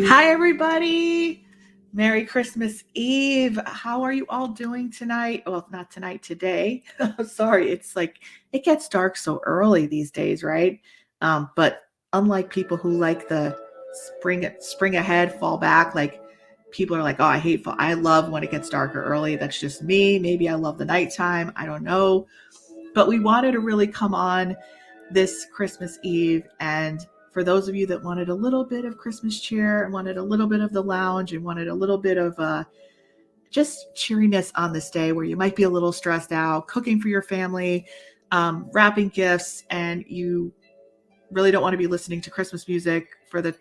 Hi, everybody. Merry Christmas Eve. How are you all doing tonight? Well, not tonight, today. Sorry, it's like it gets dark so early these days, right? But unlike people who like the spring ahead, fall back, like people are like, oh, I hate fall. I love when it gets darker early. That's just me. Maybe I love the nighttime. I don't know. But we wanted to really come on this Christmas Eve. And for those of you that wanted a little bit of Christmas cheer and wanted a little bit of the lounge and wanted a little bit of just cheeriness on this day where you might be a little stressed out, cooking for your family, wrapping gifts, and you really don't want to be listening to Christmas music for the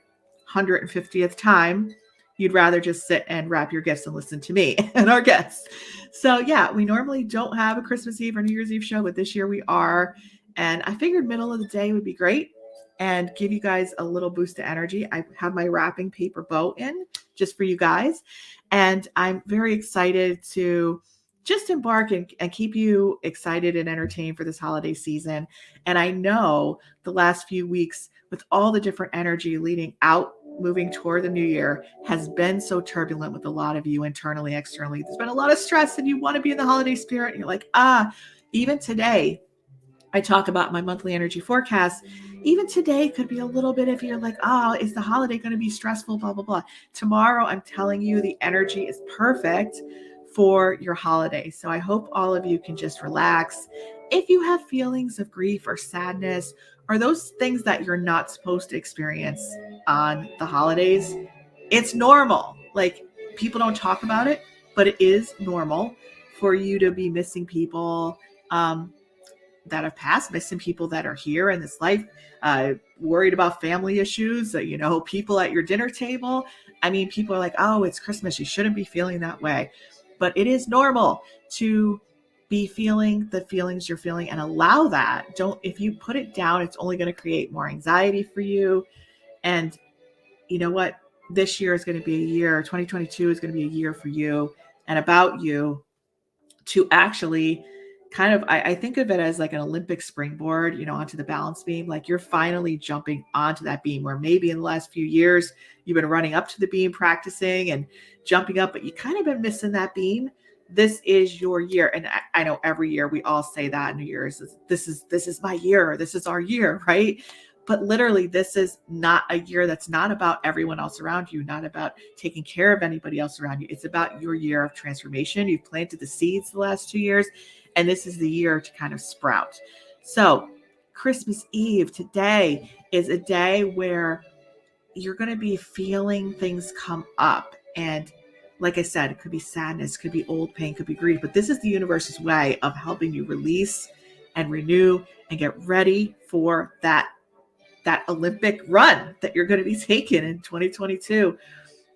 150th time, you'd rather just sit and wrap your gifts and listen to me and our guests. So yeah, we normally don't have a Christmas Eve or New Year's Eve show, but this year we are. And I figured middle of the day would be great and give you guys a little boost of energy. I have my wrapping paper bow in just for you guys. And I'm very excited to just embark and keep you excited and entertained for this holiday season. And I know the last few weeks with all the different energy leading out, moving toward the new year has been so turbulent with a lot of you internally, externally. There's been a lot of stress and you want to be in the holiday spirit. And you're like, even today, I talk about my monthly energy forecast. Even today could be a little bit if you're like, is the holiday going to be stressful, blah, blah, blah. Tomorrow, I'm telling you, the energy is perfect for your holiday. So I hope all of you can just relax. If you have feelings of grief or sadness, or those things that you're not supposed to experience on the holidays, it's normal. Like, people don't talk about it, but it is normal for you to be missing people that have passed, missing people that are here in this life, worried about family issues, people at your dinner table. I mean, people are like, oh, it's Christmas. You shouldn't be feeling that way. But it is normal to be feeling the feelings you're feeling and allow that. If you put it down, it's only going to create more anxiety for you. And you know what? This year is going to be a year, 2022 is going to be a year for you and about you to actually kind of, I think of it as like an Olympic springboard, onto the balance beam. Like you're finally jumping onto that beam where maybe in the last few years you've been running up to the beam, practicing and jumping up, but you kind of been missing that beam. This is your year. And I know every year we all say that New Year's, this is my year. This is our year, right? But literally, this is not a year that's not about everyone else around you, not about taking care of anybody else around you. It's about your year of transformation. You've planted the seeds the last 2 years, and this is the year to kind of sprout. So Christmas Eve today is a day where you're going to be feeling things come up. And like I said, it could be sadness, could be old pain, could be grief, but this is the universe's way of helping you release and renew and get ready for that Olympic run that you're going to be taking in 2022.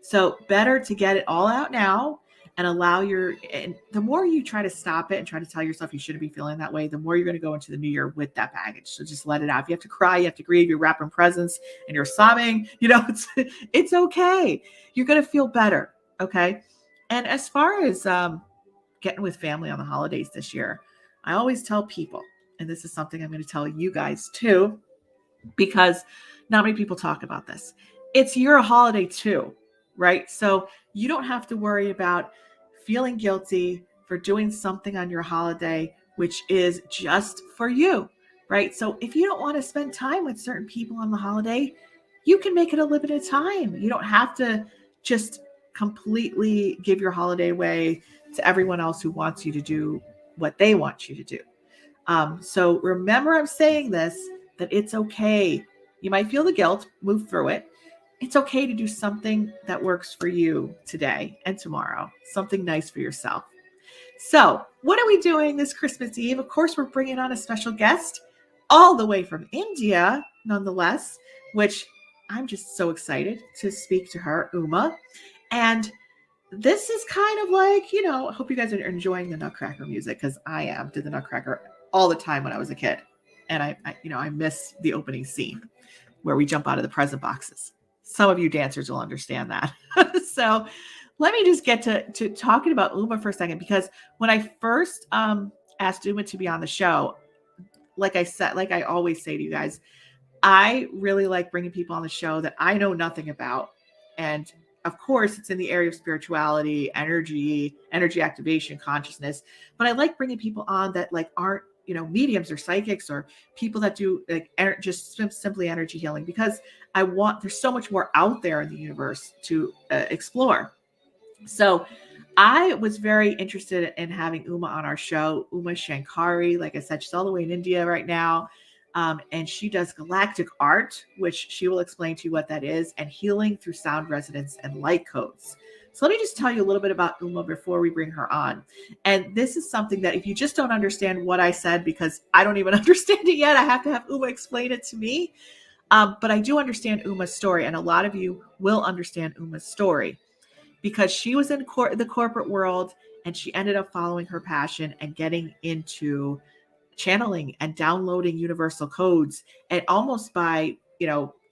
So better to get it all out now and and the more you try to stop it and try to tell yourself you shouldn't be feeling that way, the more you're going to go into the new year with that baggage. So just let it out. If you have to cry, you have to grieve, you're wrapping presents and you're sobbing, it's okay. You're going to feel better. Okay. And as far as getting with family on the holidays this year, I always tell people, and this is something I'm going to tell you guys too, because not many people talk about this. It's your holiday too, right? So you don't have to worry about feeling guilty for doing something on your holiday, which is just for you, right? So if you don't want to spend time with certain people on the holiday, you can make it a limited time. You don't have to just completely give your holiday away to everyone else who wants you to do what they want you to do. So remember, I'm saying this, that it's okay. You might feel the guilt, move through it. It's okay to do something that works for you today and tomorrow, something nice for yourself. So what are we doing this Christmas Eve? Of course, we're bringing on a special guest all the way from India, nonetheless, which I'm just so excited to speak to her, Uma. And this is kind of like, I hope you guys are enjoying the Nutcracker music, because I am. Did the Nutcracker all the time when I was a kid. And I miss the opening scene where we jump out of the present boxes. Some of you dancers will understand that. So let me just get to talking about Uma for a second, because when I first asked Uma to be on the show, like I always say to you guys, I really like bringing people on the show that I know nothing about. And of course, it's in the area of spirituality, energy activation, consciousness. But I like bringing people on that aren't, mediums or psychics or people that do just simply energy healing, because there's so much more out there in the universe to explore. So I was very interested in having Uma on our show. Uma Shankari, like I said, she's all the way in India right now. And she does galactic art, which she will explain to you what that is, and healing through sound resonance and light codes. So let me just tell you a little bit about Uma before we bring her on. And this is something that if you just don't understand what I said, because I don't even understand it yet, I have to have Uma explain it to me. But I do understand Uma's story, and a lot of you will understand Uma's story, because she was in the corporate world, and she ended up following her passion and getting into channeling and downloading universal codes, and almost by,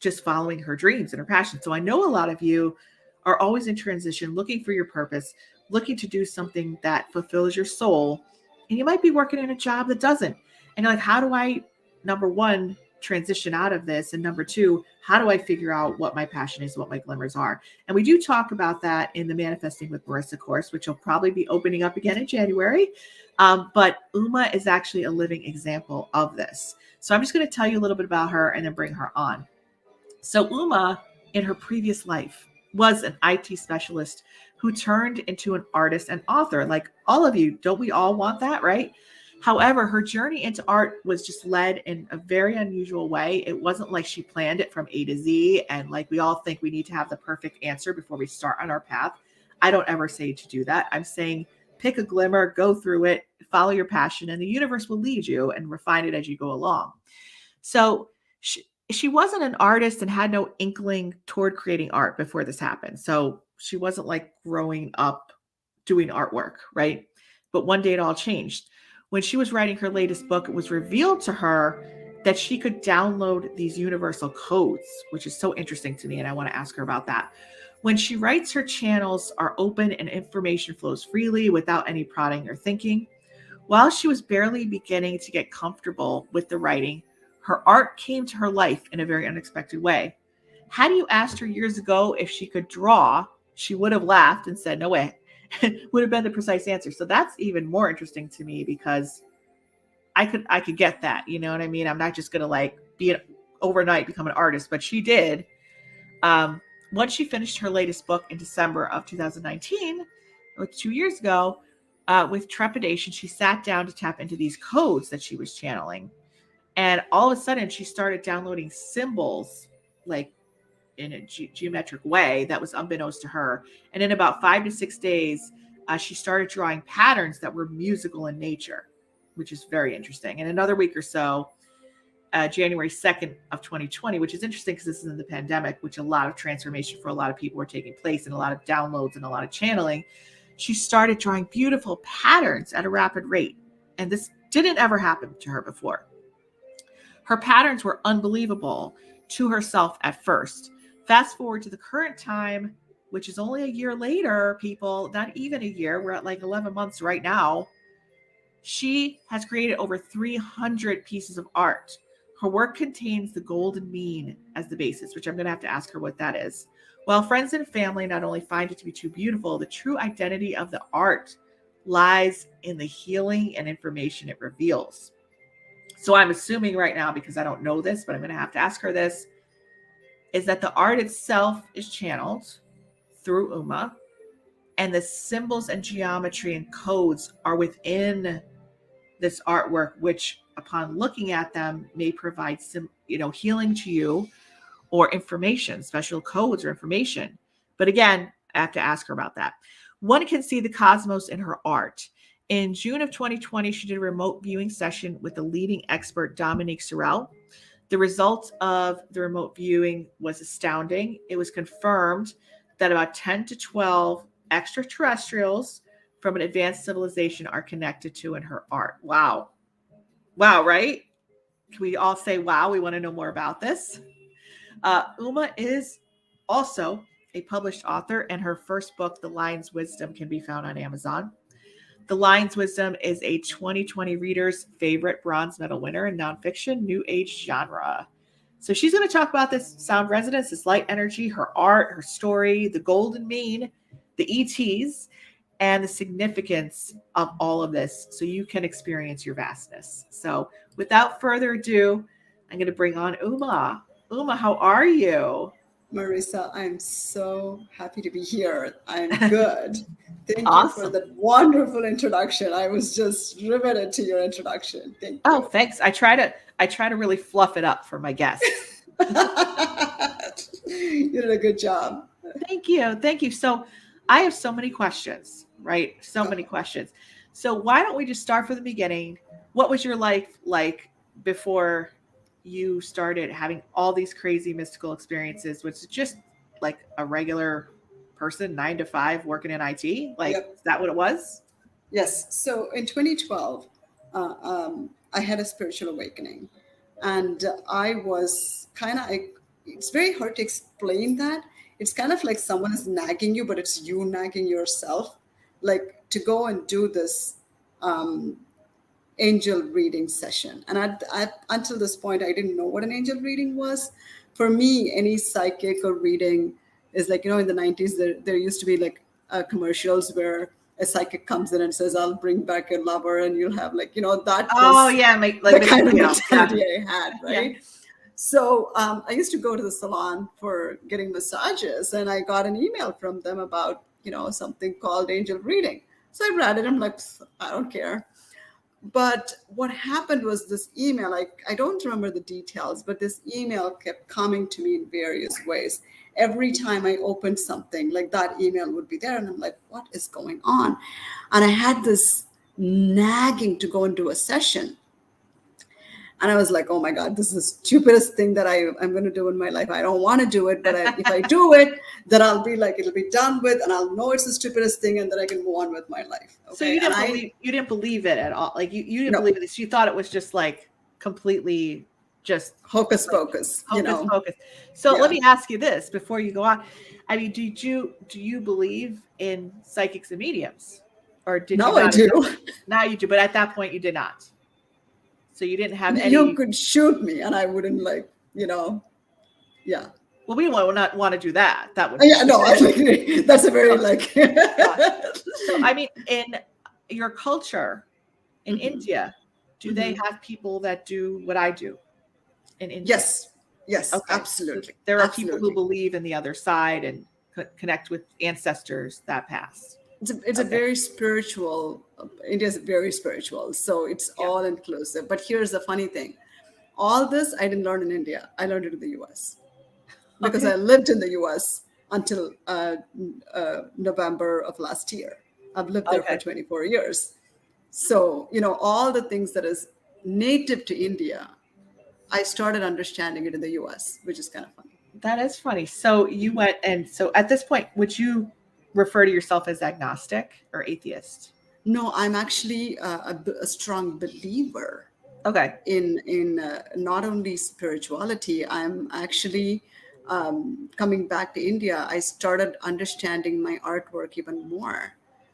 just following her dreams and her passion. So I know a lot of you are always in transition, looking for your purpose, looking to do something that fulfills your soul. And you might be working in a job that doesn't. And you're like, how do I, number one, transition out of this? And number two, how do I figure out what my passion is, what my glimmers are? And we do talk about that in the Manifesting with Marisa course, which will probably be opening up again in January. But Uma is actually a living example of this. So I'm just going to tell you a little bit about her and then bring her on. So Uma, in her previous life, was an IT specialist who turned into an artist and author. Like all of you, don't we all want that, right? However, her journey into art was just led in a very unusual way. It wasn't like she planned it from A to Z. And like we all think we need to have the perfect answer before we start on our path. I don't ever say to do that. I'm saying pick a glimmer, go through it, follow your passion, and the universe will lead you and refine it as you go along. So she wasn't an artist and had no inkling toward creating art before this happened. So she wasn't like growing up doing artwork, right? But one day it all changed. When she was writing her latest book, it was revealed to her that she could download these universal codes, which is so interesting to me. And I want to ask her about that. When she writes, her channels are open and information flows freely without any prodding or thinking. While she was barely beginning to get comfortable with the writing, her art came to her life in a very unexpected way. Had you asked her years ago if she could draw, she would have laughed and said, no way. Would have been the precise answer. So that's even more interesting to me, because I could get that. You know what I mean? I'm not just going to be overnight become an artist, but she did. Once she finished her latest book in December of 2019, 2 years ago, with trepidation, she sat down to tap into these codes that she was channeling. And all of a sudden, she started downloading symbols like in a geometric way that was unbeknownst to her. And in about 5 to 6 days, she started drawing patterns that were musical in nature, which is very interesting. In another week or so, January 2nd of 2020, which is interesting because this is in the pandemic, which a lot of transformation for a lot of people were taking place, and a lot of downloads and a lot of channeling. She started drawing beautiful patterns at a rapid rate. And this didn't ever happen to her before. Her patterns were unbelievable to herself at first. Fast forward to the current time, which is only a year later, people, not even a year. We're at like 11 months right now. She has created over 300 pieces of art. Her work contains the golden mean as the basis, which I'm going to have to ask her what that is. While friends and family not only find it to be too beautiful, the true identity of the art lies in the healing and information it reveals. So I'm assuming right now, because I don't know this, but I'm going to have to ask her this, is that the art itself is channeled through Uma, and the symbols and geometry and codes are within this artwork, which upon looking at them may provide some, healing to you or information, special codes or information. But again, I have to ask her about that. One can see the cosmos in her art, In June of 2020, she did a remote viewing session with the leading expert, Dominique Sorel. The results of the remote viewing was astounding. It was confirmed that about 10 to 12 extraterrestrials from an advanced civilization are connected to in her art. Wow. Wow, right? Can we all say, wow, we want to know more about this? Uma is also a published author, and her first book, The Lion's Wisdom, can be found on Amazon. The Lion's Wisdom is a 2020 reader's favorite bronze medal winner in nonfiction, new age genre. So she's going to talk about this sound resonance, this light energy, her art, her story, the golden mean, the ETs, and the significance of all of this so you can experience your vastness. So without further ado, I'm going to bring on Uma. Uma, how are you? Marisa, I'm so happy to be here. I'm good. Thank Awesome. you for that wonderful introduction. I was just riveted to your introduction. Thank you. Oh, thanks. I try to really fluff it up for my guests. You did a good job. Thank you. Thank you. So I have so many questions, right? So many questions. So why don't we just start from the beginning? What was your life like before you started having all these crazy mystical experiences, which is just like a regular person, 9 to 5 working in IT? Like, Is that what it was? Yes. So in 2012, I had a spiritual awakening, and I was it's very hard to explain that. It's kind of like someone is nagging you, but it's you nagging yourself, like to go and do this angel reading session. And until this point, I didn't know what an angel reading was. For me, any psychic or reading is like, in the 90s, there used to be like commercials where a psychic comes in and says, I'll bring back your lover and you'll have like, that. Oh, yeah. Like the kind of mentality I had, right? Yeah. So I used to go to the salon for getting massages, and I got an email from them about, something called angel reading. So I read it. I'm like, I don't care. But what happened was this email, I don't remember the details, but this email kept coming to me in various ways. Every time I opened something, like that email would be there. And I'm like, what is going on? And I had this nagging to go and do a session. And I was like, oh my God, this is the stupidest thing that I'm going to do in my life. I don't want to do it, but if I do it, then I'll be like, it'll be done with, and I'll know it's the stupidest thing, and then I can move on with my life. Okay? So you didn't believe it at all. Like you didn't believe this. You thought it was just like completely just hocus pocus. Hocus pocus. So let me ask you this before you go on. I mean, do you believe in psychics and mediums, or did no, you? No, I do. Now you do, but at that point you did not. So you didn't have any. You could shoot me, and I wouldn't yeah. Well, we would not want to do that. That would. Yeah, no, that's a very like. So I mean, in your culture, in India, do they have people that do what I do? In India. Yes, okay. So Absolutely. there are people who believe in the other side and connect with ancestors that passed. It's a very spiritual. India is very spiritual, so it's all inclusive. But here's the funny thing: all this I didn't learn in India. I learned it in the U.S. because I lived in the U.S. until November of last year. I've lived there for 24 years. So all the things that is native to India, I started understanding it in the U.S., which is kind of funny. That is funny. So you went, and so at this point, would you refer to yourself as agnostic or atheist? No, I'm actually a strong believer. Okay. In not only spirituality, I'm actually coming back to India. I started understanding my artwork even more.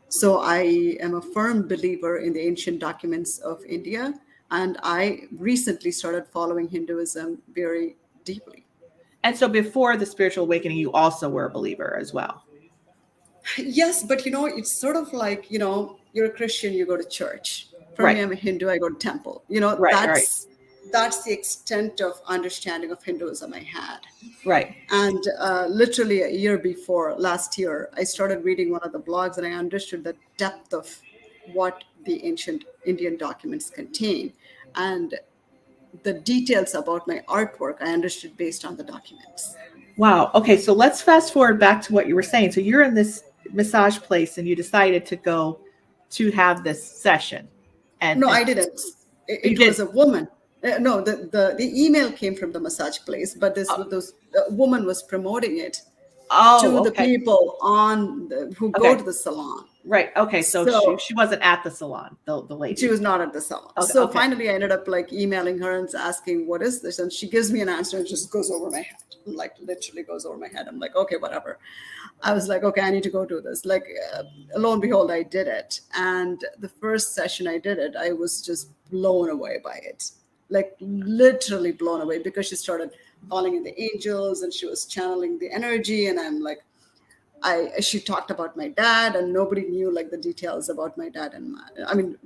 So I am a firm believer in the ancient documents of India, and I recently started following Hinduism very deeply. And so before the spiritual awakening, you also were a believer as well. Yes, but it's sort of like, you're a Christian, you go to church. For me, I'm a Hindu, I go to temple. That's the extent of understanding of Hinduism I had. Right. And literally a year before, last year, I started reading one of the blogs, and I understood the depth of what the ancient Indian documents contain. And the details about my artwork, I understood based on the documents. Wow. Okay. So let's fast forward back to what you were saying. So you're in this massage place and you decided to go to have this session. No, And I didn't. you It was did. a woman. No, the email came from the massage place, but Oh, this woman was promoting it oh, to the okay. people who go Okay. to the salon. Right. Okay. So So she wasn't at the salon, the she lady. was not at the salon. Okay. So Okay. finally, I ended up like emailing her and asking, "What is this?" And she gives me an answer and just goes over my head, like literally goes over my head. I'm like, "Okay, whatever." I was like, "Okay, I need to go do this." Like, lo and behold, I did it. And the first session I did it, I was just blown away by it, like literally blown away, because she started calling in the angels and she was channeling the energy, and I'm like, she talked about my dad, and nobody knew like the details about my dad, and I mean,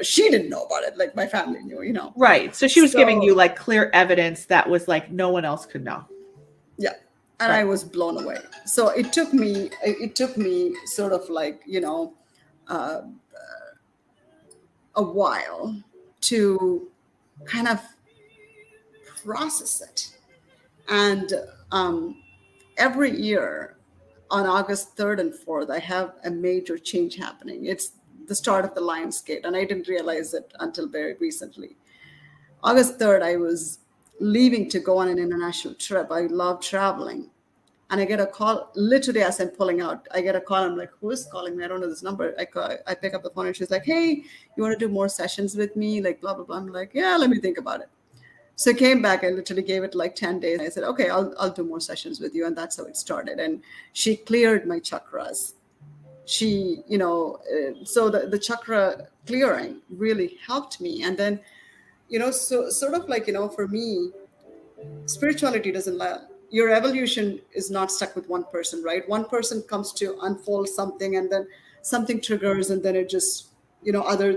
she didn't know about it, like my family knew. Right. So she was giving you So like clear evidence that was like no one else could know. yeah, and I Right. was blown away. So it took me sort of like, uh, a while to kind of process it. And every year on August 3rd and 4th, I have a major change happening. It's the start of the Lionsgate, and I didn't realize it until very recently. August 3rd, I was leaving to go on an international trip. I love traveling. And I get a call literally as I'm pulling out. I get a call. I'm like, who is calling me? I don't know this number. I pick up the phone and she's like, hey, you want to do more sessions with me? Like, blah, blah, blah. I'm like, yeah, let me think about it. So I came back. I literally gave it like 10 days. I said, okay, I'll do more sessions with you. And that's how it started. And she cleared my chakras. So the chakra clearing really helped me. And then, so sort of like, for me, spirituality doesn't your evolution is not stuck with one person, right? One person comes to unfold something, and then something triggers, and then it just, other.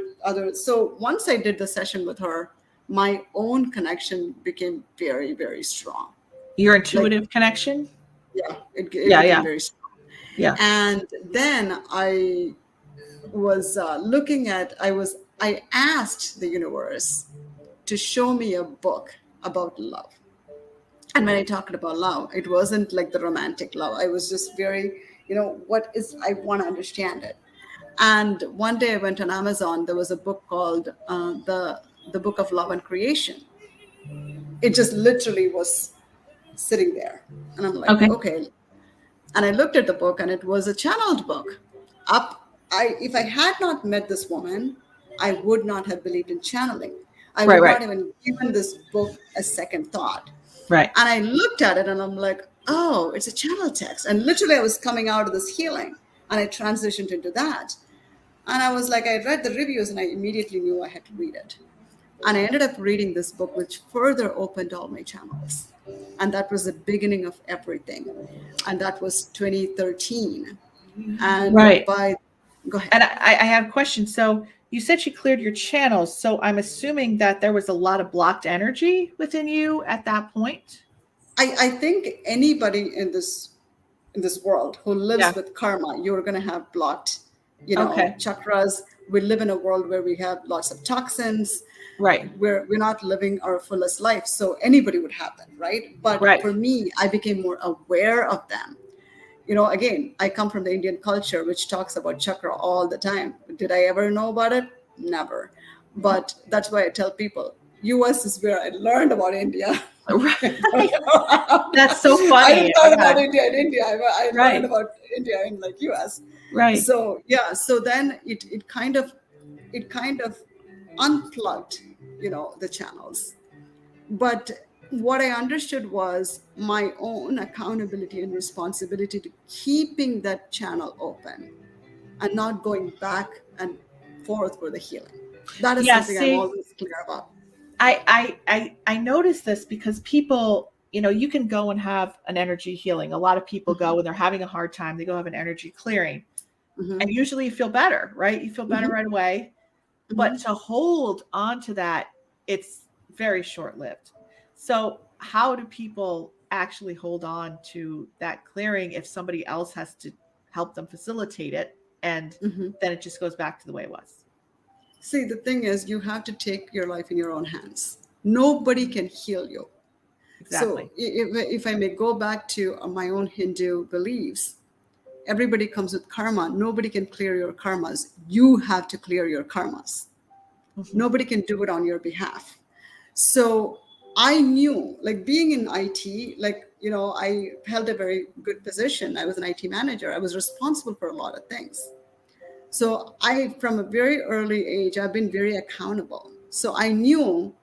So once I did the session with her, my own connection became very, very strong. Your Like, intuitive connection. yeah, it Yeah. became Yeah. very strong. Yeah. And then I was I asked the universe to show me a book about love. And when I talked about love, it wasn't like the romantic love. I was just very, I want to understand it. And one day I went on Amazon. There was a book called the Book of Love and Creation. It just literally was sitting there, and I'm like, Okay. okay. And I looked at the book, and it was a channeled book. If I had not met this woman, I would not have believed in channeling. I Right. would not Right. even given this book a second thought. Right. And I looked at it and I'm like, oh, it's a channel text. And literally I was coming out of this healing and I transitioned into that. And I was like, I read the reviews and I immediately knew I had to read it. And I ended up reading this book, which further opened all my channels. And that was the beginning of everything. And that was 2013. And Right. go ahead. And I have a question. So you said she cleared your channels. So I'm assuming that there was a lot of blocked energy within you at that point. I think anybody in this world who lives Yeah. with karma, you're going to have blocked, Okay. chakras. We live in a world where we have lots of toxins. Right. We're not living our fullest life. So anybody would have that, right? But Right. for me, I became more aware of them. Again, I come from the Indian culture, which talks about chakra all the time. Did I ever know about it? Never. But that's why I tell people, US is where I learned about India. Right. That's so I funny. didn't learn about Okay. India in India. I learned Right. about India in like US. Right. So yeah, so then it kind of unplugged, the channels. But what I understood was my own accountability and responsibility to keeping that channel open and not going back and forth for the healing. That is Yeah. something I'm See, always clear about. I noticed this because people, you can go and have an energy healing. A lot of people go Mhm, when they're having a hard time, they go have an energy clearing. And mhm, usually you feel better, right? You feel better mhm, right away. But mhm. to hold on to that, it's very short lived. So, how do people actually hold on to that clearing if somebody else has to help them facilitate it? And Mhm. then it just goes back to the way it was. See, the thing is, you have to take your life in your own hands. Nobody can heal you. So, Exactly. if I may go back to my own Hindu beliefs, everybody comes with karma. Nobody can clear your karmas. You have to clear your karmas. Nobody can do it on your behalf. So I knew, like being in IT, like, I held a very good position. I was an IT manager. I was responsible for a lot of things. So from a very early age, I've been very accountable. So I knew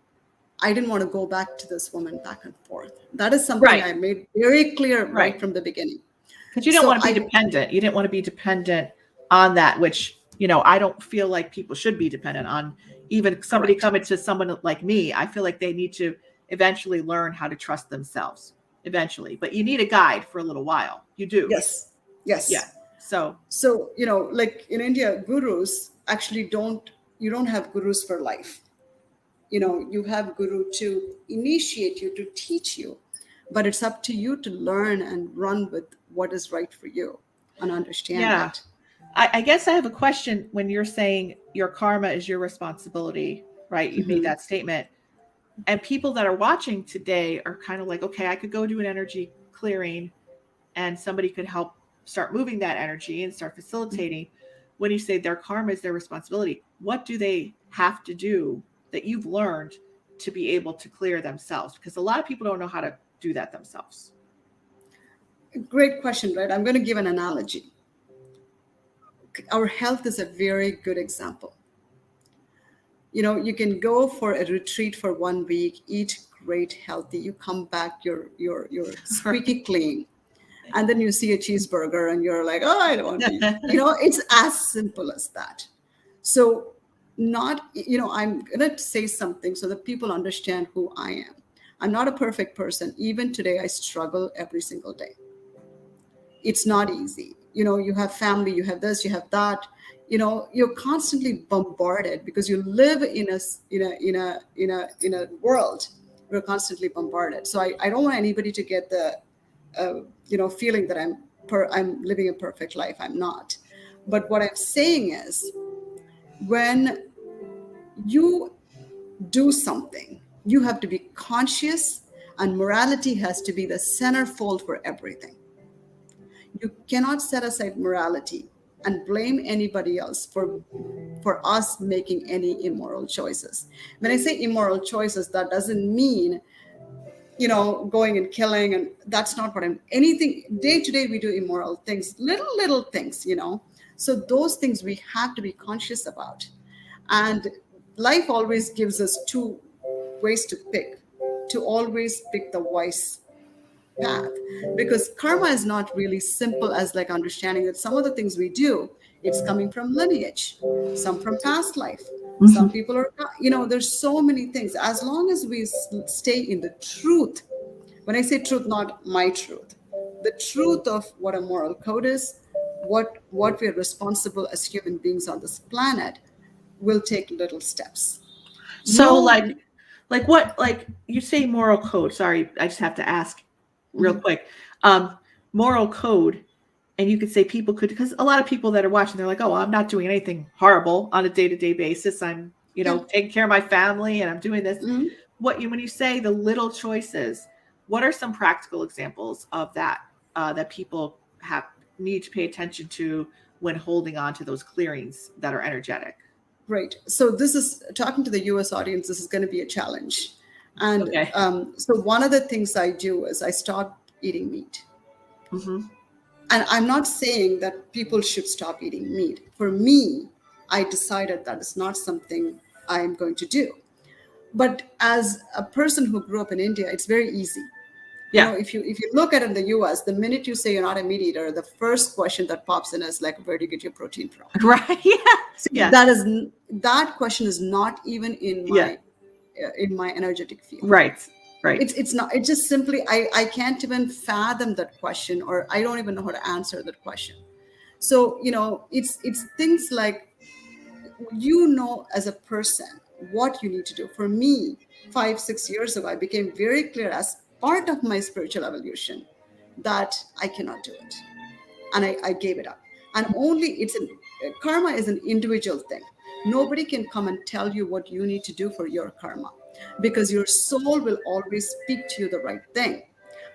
I didn't want to go back to this woman back and forth. That is something Right. I made very clear right Right. from the beginning. Because you don't want to be dependent. You didn't want to be dependent on that, which, I don't feel like people should be dependent on. Even somebody coming to someone like me, I feel like they need to eventually learn how to trust themselves eventually. But you need a guide for a little while. You do. Yes. Yeah. So, like in India, gurus actually you don't have gurus for life. You have guru to initiate you, to teach you, but it's up to you to learn and run with what is right for you and understand it. I guess I have a question. When you're saying your karma is your responsibility, right? You made that statement. And people that are watching today are kind of like, okay, I could go do an energy clearing and somebody could help start moving that energy and start facilitating. When you say their karma is their responsibility, what do they have to do that you've learned to be able to clear themselves? Because a lot of people don't know how to do that themselves. Great question, right? I'm going to give an analogy. Our health is a very good example. You can go for a retreat for 1 week, eat great, healthy. You come back, you're squeaky clean. And then you see a cheeseburger and you're like, oh, I don't want to eat. It's as simple as that. So I'm going to say something so that people understand who I am. I'm not a perfect person. Even today, I struggle every single day. It's not easy. You have family, you have this, you have that. You're constantly bombarded because you live in a world. We're constantly bombarded. So I don't want anybody to get the feeling that I'm living a perfect life. I'm not. But what I'm saying is, when you do something, you have to be conscious, and morality has to be the centerfold for everything. You cannot set aside morality and blame anybody else for us making any immoral choices. When I say immoral choices, that doesn't mean going and killing, and that's not what anything. Day to day, we do immoral things, little things, So those things we have to be conscious about. And life always gives us two ways to pick, to always pick the wise path, because karma is not really simple as like understanding that some of the things we do, it's coming from lineage, some from past life. Some people are, there's so many things. As long as we stay in the truth, when I say truth, not my truth, the truth of what a moral code is, what we're responsible as human beings on this planet, will take little steps. So like what, like you say moral code. Sorry, I just have to ask real quick. Moral code. And you could say people could, because a lot of people that are watching, they're like, oh, I'm not doing anything horrible on a day-to-day basis. I'm, taking care of my family and I'm doing this. When you say the little choices, what are some practical examples of that, that people need to pay attention to when holding on to those clearings that are energetic? Great. So this is, talking to the US audience, this is going to be a challenge. And so one of the things I do is I stop eating meat. And I'm not saying that people should stop eating meat. For me, I decided that is not something I'm going to do. But as a person who grew up in India, it's very easy. Yeah. If you look at it in the US, the minute you say you're not a meat eater, the first question that pops in is like, where do you get your protein from? Right. Yeah. That question is not even in my energetic field. Right. It's not. It's just simply I can't even fathom that question, or I don't even know how to answer that question. So it's things like, as a person what you need to do. For me, 5-6 years ago, I became very clear as part of my spiritual evolution that I cannot do it, and I gave it up. And only karma is an individual thing. Nobody can come and tell you what you need to do for your karma, because your soul will always speak to you the right thing.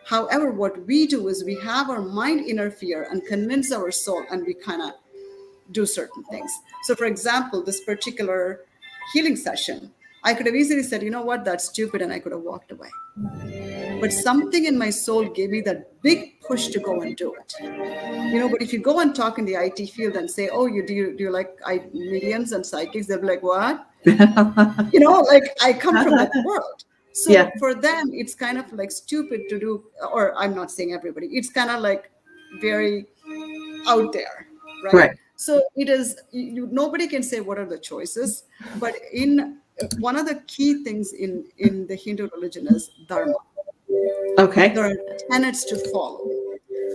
However, what we do is we have our mind interfere and convince our soul, and we kind of do certain things. So, for example, this particular healing session, I could have easily said, you know what, that's stupid, and I could have walked away. But something in my soul gave me that big push to go and do it. But if you go and talk in the IT field and say, oh, do you like mediums and psychics? They'll be like, what? Like I come from that world. So Yeah. for them, it's kind of like stupid to do, or I'm not saying everybody, it's kind of like very out there, right? Right. So it is, nobody can say what are the choices, but in one of the key things in the Hindu religion is dharma. Okay. There are tenets to follow.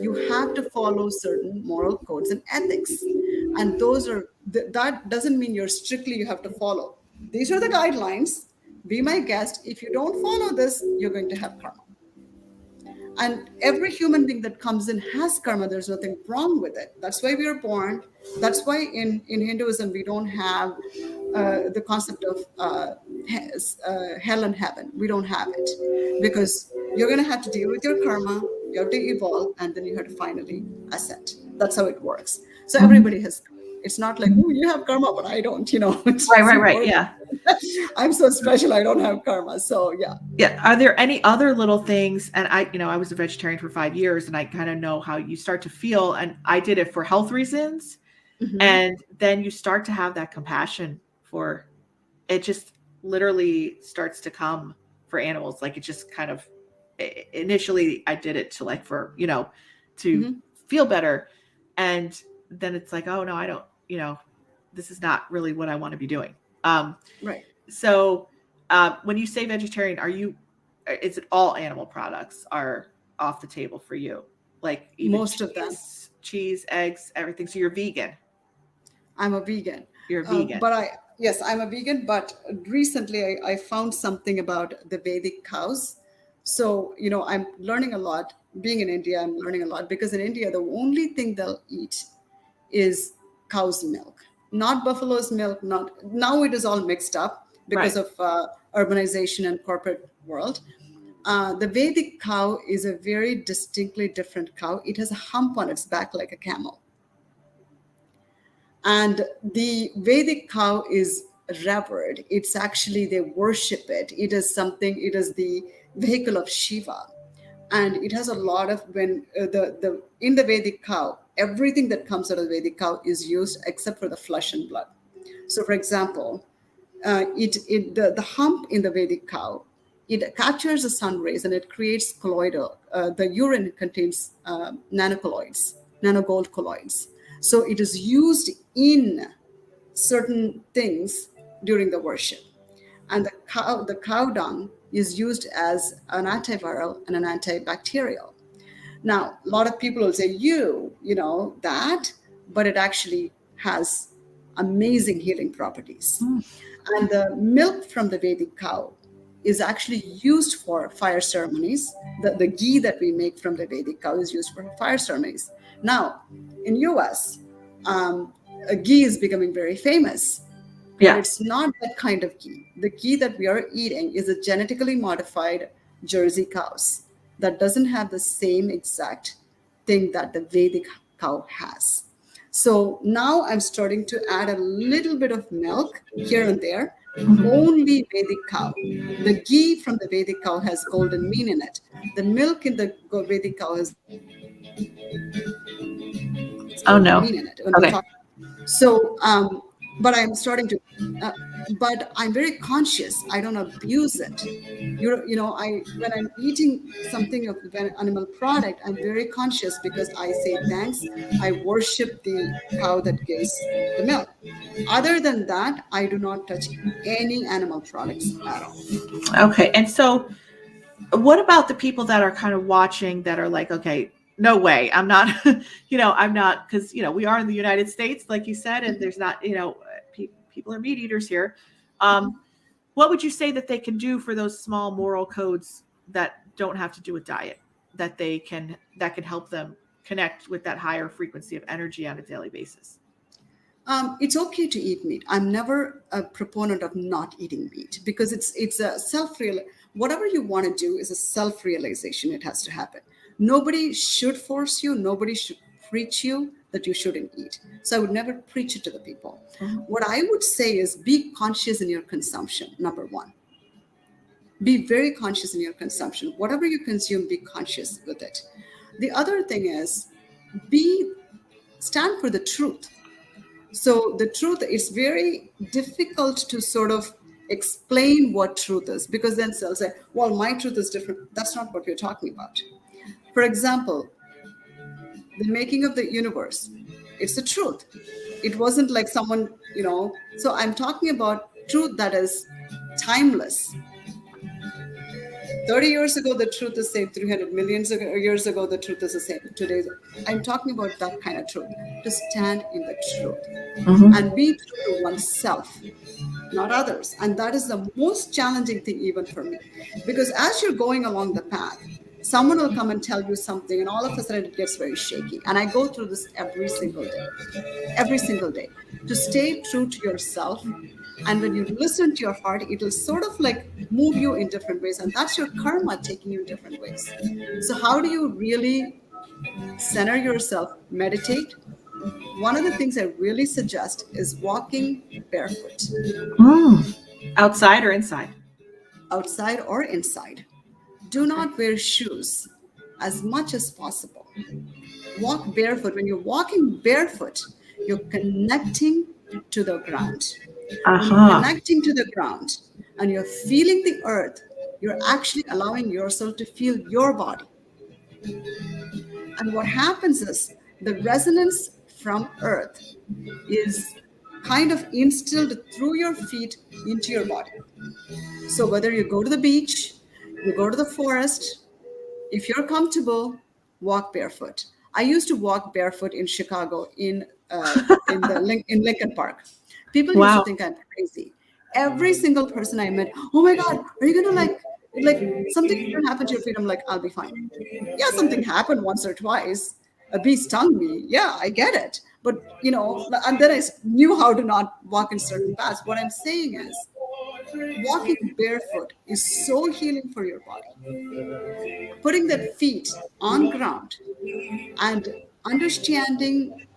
You have to follow certain moral codes and ethics, and that doesn't mean you have to follow. These are the guidelines. Be my guest. If you don't follow this, you're going to have karma. And every human being that comes in has karma. There's nothing wrong with it. That's why we are born. That's why in Hinduism we don't have the concept of hell and heaven. We don't have it, because you're going to have to deal with your karma. You have to evolve, and then you have to finally ascend. That's how it works. So everybody has. It's not like, oh, you have karma, but I don't. It's Right. Yeah. I'm so special. I don't have karma. So yeah. Yeah. Are there any other little things? And I was a vegetarian for 5 years, and I kind of know how you start to feel. And I did it for health reasons. Mm-hmm. And then you start to have that compassion for it. Just literally starts to come for animals. Like it just kind of, initially I did it to to feel better. And then it's like, oh no, I don't, this is not really what I want to be doing. Right. So when you say vegetarian, is it all animal products are off the table for you? Like even most of them, cheese, eggs, everything. So you're vegan. I'm a vegan. You're a vegan. Yes, I'm a vegan, but recently I found something about the Vedic cows. So, I'm learning a lot. Being in India, I'm learning a lot, because in India, the only thing they'll eat is cow's milk, not buffalo's milk. Now it is all mixed up because of urbanization and corporate world. The Vedic cow is a very distinctly different cow. It has a hump on its back like a camel. And the Vedic cow is revered. It's actually, they worship it. It is the vehicle of Shiva. And it has a lot of, in the Vedic cow, everything that comes out of the Vedic cow is used except for the flesh and blood. So for example, the hump in the Vedic cow, it captures the sun rays and it creates colloidal. The urine contains nanogold colloids. So it is used in certain things during the worship. And the cow dung is used as an antiviral and an antibacterial. Now, a lot of people will say, that, but it actually has amazing healing properties. And the milk from the Vedic cow is actually used for fire ceremonies. The ghee that we make from the Vedic cow is used for fire ceremonies. Now, in US, ghee is becoming very famous. But it's not that kind of ghee. The ghee that we are eating is a genetically modified Jersey cows that doesn't have the same exact thing that the Vedic cow has. So now I'm starting to add a little bit of milk here and there. Only Vedic cow. The ghee from the Vedic cow has golden mean in it. The milk in the Vedic cow has mean in it. Okay. So, but I'm starting to, but I'm very conscious. I don't abuse it. When I'm eating something of an animal product, I'm very conscious because I say thanks. I worship the cow that gives the milk. Other than that, I do not touch any animal products at all. Okay. And so what about the people that are kind of watching that are like, okay, no way, I'm not, I'm not, because, we are in the United States, like you said, and there's not, people are meat eaters here. What would you say that they can do for those small moral codes that don't have to do with diet, that can help them connect with that higher frequency of energy on a daily basis? It's okay to eat meat. I'm never a proponent of not eating meat because it's a self-real. Whatever you want to do is a self-realization. It has to happen. Nobody should force you. Nobody should preach you that you shouldn't eat. So I would never preach it to the people. Mhm. What I would say is be conscious in your consumption. Number one, be very conscious in your consumption. Whatever you consume, be conscious with it. The other thing is be stand for the truth. So the truth is very difficult to sort of explain what truth is because then they'll say, well, my truth is different. That's not what we're talking about. For example, the making of the universe, it's the truth. It wasn't like someone. So I'm talking about truth that is timeless. 30 years ago, the truth is same. 300 millions years ago, the truth is the same. Today, I'm talking about that kind of truth. To stand in the truth Mhm. and be true to oneself, not others. And that is the most challenging thing, even for me. Because as you're going along the path, someone will come and tell you something, and all of a sudden it gets very shaky. And I go through this every single day, to stay true to yourself. And when you listen to your heart, it will sort of like move you in different ways. And that's your karma taking you in different ways. So, how do you really center yourself? Meditate. One of the things I really suggest is walking barefoot, Mm. Outside or inside? outside or inside. Do Okay. not wear shoes as much as possible. Walk barefoot. When you're walking barefoot, you're connecting to the ground. When you're Uh-huh. connecting to the ground and you're feeling the earth, you're actually allowing yourself to feel your body. And what happens is the resonance from earth is kind of instilled through your feet into your body. So whether you go to the beach, you go to the forest, if you're comfortable, walk barefoot. I used to walk barefoot in Chicago in Lincoln Park. People used to Wow. think I'm crazy. Every single person I met, oh my God, are you gonna like something gonna happen to your feet? I'm like, I'll be fine. Yeah, something happened once or twice. A bee stung me. Yeah, I get it. But and then knew how to not walk in certain paths. What I'm saying is, walking barefoot is so healing for your body. Putting that feet on ground and understanding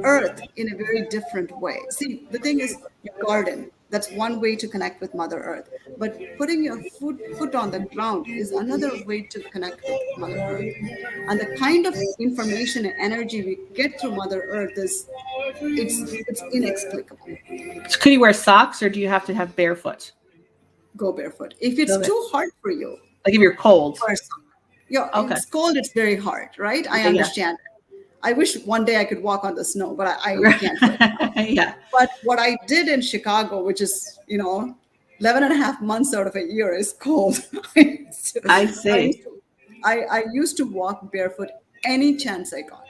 earth in a very different way. See, the thing is, you garden. That's one way to connect with Mother Earth. But putting your foot on the ground is another way to connect with Mother Earth. And the kind of information and energy we get through Mother Earth it's inexplicable. So could you wear socks or do you have to have barefoot? Go barefoot. If it's Love it. too hard for you, Like if you're cold. wear some. Yeah, Okay. it's cold. It's very hard, right? I Yeah, yeah. understand. I wish one day I could walk on the snow, but I can't right now. Yeah. But what I did in Chicago, which is, 11 and a half months out of a year is cold. I I used see. to, I used to walk barefoot any chance I got.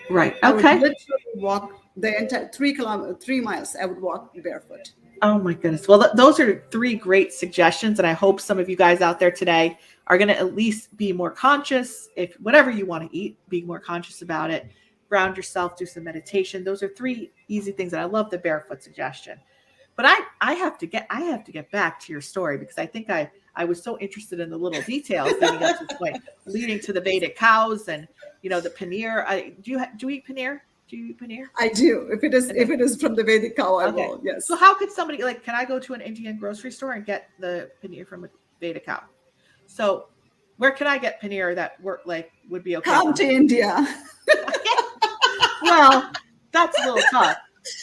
Right. I would Okay. literally walk the entire 3 miles. I would walk barefoot. Oh my goodness. Well, those are three great suggestions, and I hope some of you guys out there today are going to at least be more conscious. If whatever you want to eat, be more conscious about it. Ground yourself, do some meditation. Those are three easy things, and I love the barefoot suggestion. But I have to get back to your story because I think I was so interested in the little details leading up to this point, leading to the Vedic cows and the paneer. Do you eat paneer? Do you eat paneer? I do. If it is from the Vedic cow, I Okay. will. So Yes. how could somebody can I go to an Indian grocery store and get the paneer from a Veda cow? So where can I get paneer that would be okay for Come to me? India. Well, that's a little tough,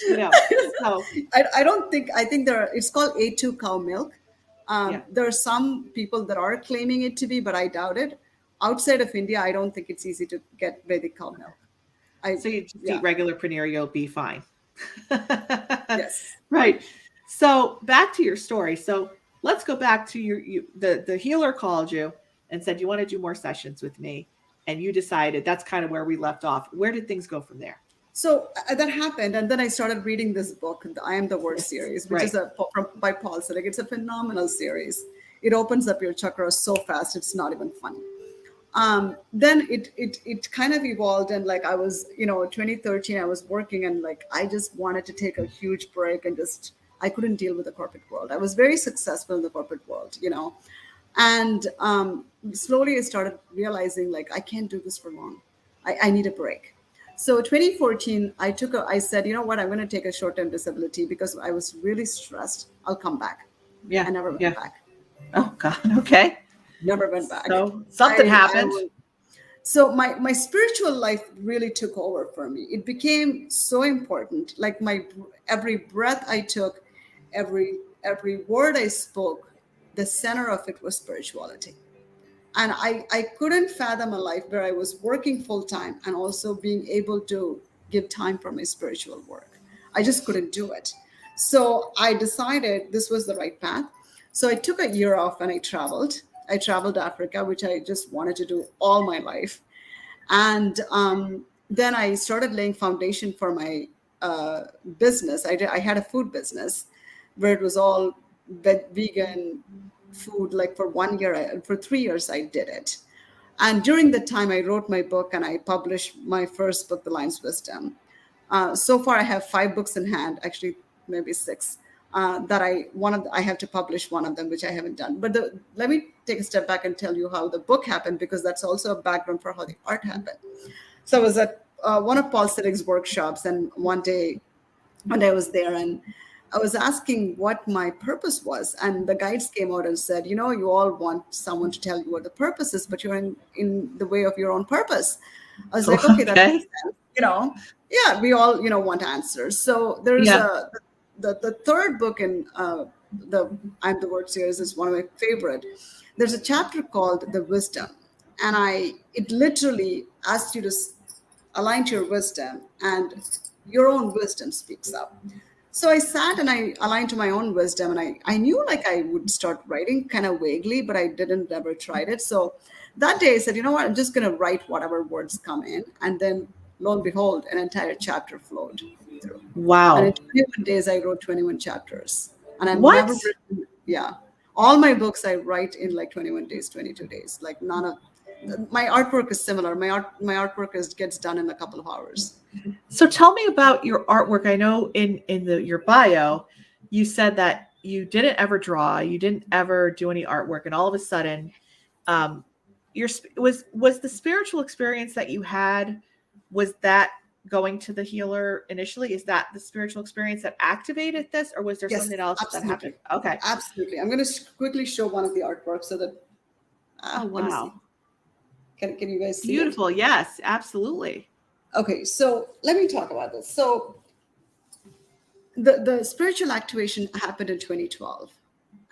you know. So I don't think I think it's called A2 cow milk. yeah. There are some people that are claiming it to be, but I doubt it. Outside of India, I don't think it's easy to get Vedic cow milk. I So you just Yeah, eat regular paneer, you'll be fine. yes. Right. So back to your story. So let's go back to the healer called you and said you want to do more sessions with me, and you decided that's kind of where we left off. Where did things go from there? So that happened, and then I started reading this book, the I Am the Word Yes. series, which is Right. by Paul Selig. It's a phenomenal series. It opens up your chakras so fast, it's not even funny. Then it kind of evolved, and like I was, 2013, I was working, and like I just wanted to take a huge break, and just I couldn't deal with the corporate world. I was very successful in the corporate world, and slowly I started realizing like I can't do this for long. I need a break. So 2014, I said, you know what, I'm going to take a short-term disability because I was really stressed. I'll come back. Yeah. I never Yeah. went back. Oh God. Okay. Never went back. So something happened. So my spiritual life really took over for me. It became so important. Like my every breath I took, every word I spoke, the center of it was spirituality. And I couldn't fathom a life where I was working full time and also being able to give time for my spiritual work. I just couldn't do it. So I decided this was the right path. So I took a year off and I traveled. I traveled to Africa, which I just wanted to do all my life. And then I started laying foundation for my business. I had a food business where it was all vegan food. Like for 1 year, for 3 years, I did it. And during the time, I wrote my book and I published my first book, The Lion's Wisdom. So far, I have 5 books in hand, actually maybe 6. That I have to publish one of them, which I haven't done. But let me take a step back and tell you how the book happened, because that's also a background for how the art happened. So I was at one of Paul Siddig's workshops, and one day I was there, and I was asking what my purpose was, and the guides came out and said, you all want someone to tell you what the purpose is, but you're in the way of your own purpose. I was like, okay, that makes sense. Yeah, we all want answers. So there's the third book in the I'm the Word series is one of my favorite. There's a chapter called The Wisdom, and it literally asks you to align to your wisdom, and your own wisdom speaks up. So I sat and I aligned to my own wisdom, and I knew like I would start writing kind of vaguely, but I didn't ever tried it. So that day I said, you know what, I'm just going to write whatever words come in, and then lo and behold, an entire chapter flowed through. Wow. And in 21 days, I wrote 21 chapters. And I've What? never written, all my books I write in like 21 days, 22 days. Like none of my artwork is similar. My artwork gets done in a couple of hours. So tell me about your artwork. I know in your bio, you said that you didn't ever draw, you didn't ever do any artwork, and all of a sudden, was the spiritual experience that you had, was that going to the healer initially? Is that the spiritual experience that activated this, or was there something else that happened? Okay, absolutely. I'm going to quickly show one of the artworks so that. Oh wow! Can you guys see? Beautiful. It? Yes, absolutely. Okay, so let me talk about this. So the spiritual activation happened in 2012,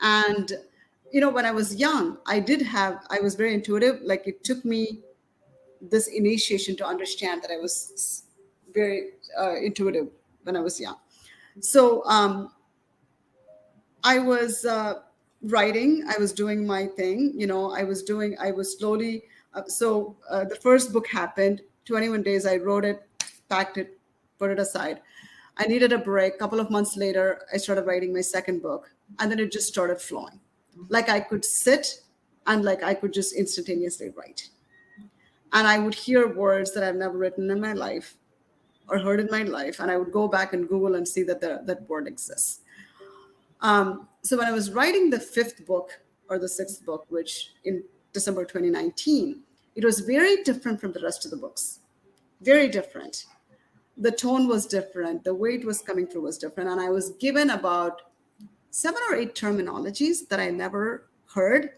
and when I was young, I was very intuitive. Like it took me this initiation to understand that I was very intuitive when I was young. So I was writing, I was doing my thing, I was slowly. The first book happened, 21 days, I wrote it, packed it, put it aside. I needed a break. A couple of months later, I started writing my second book, and then it just started flowing. Like I could sit and like I could just instantaneously write. And I would hear words that I've never written in my life or heard in my life. And I would go back and Google and see that that word exists. So when I was writing the 5th book or the 6th book, which in December 2019, it was very different from the rest of the books. Very different. The tone was different. The way it was coming through was different. And I was given about 7 or 8 terminologies that I never heard,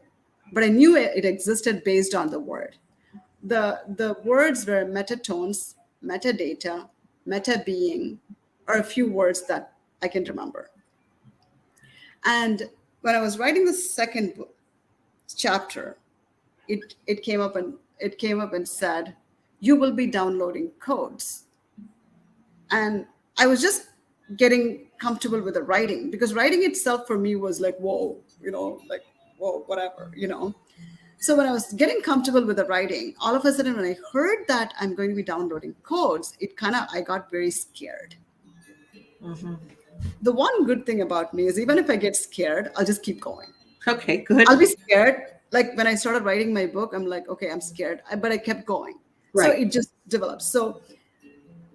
but I knew it existed based on the word. The words were metatones, metadata, meta-being, or a few words that I can remember. And when I was writing the second book, chapter, it came up and said, you will be downloading codes. And I was just getting comfortable with the writing, because writing itself for me was like, whoa, like, whoa, whatever, So when I was getting comfortable with the writing, all of a sudden, when I heard that I'm going to be downloading codes, I got very scared. Mm-hmm. The one good thing about me is even if I get scared, I'll just keep going. Okay, good. I'll be scared. like when I started writing my book, I'm like, okay, I'm scared, but I kept going. So Right. it just developed. So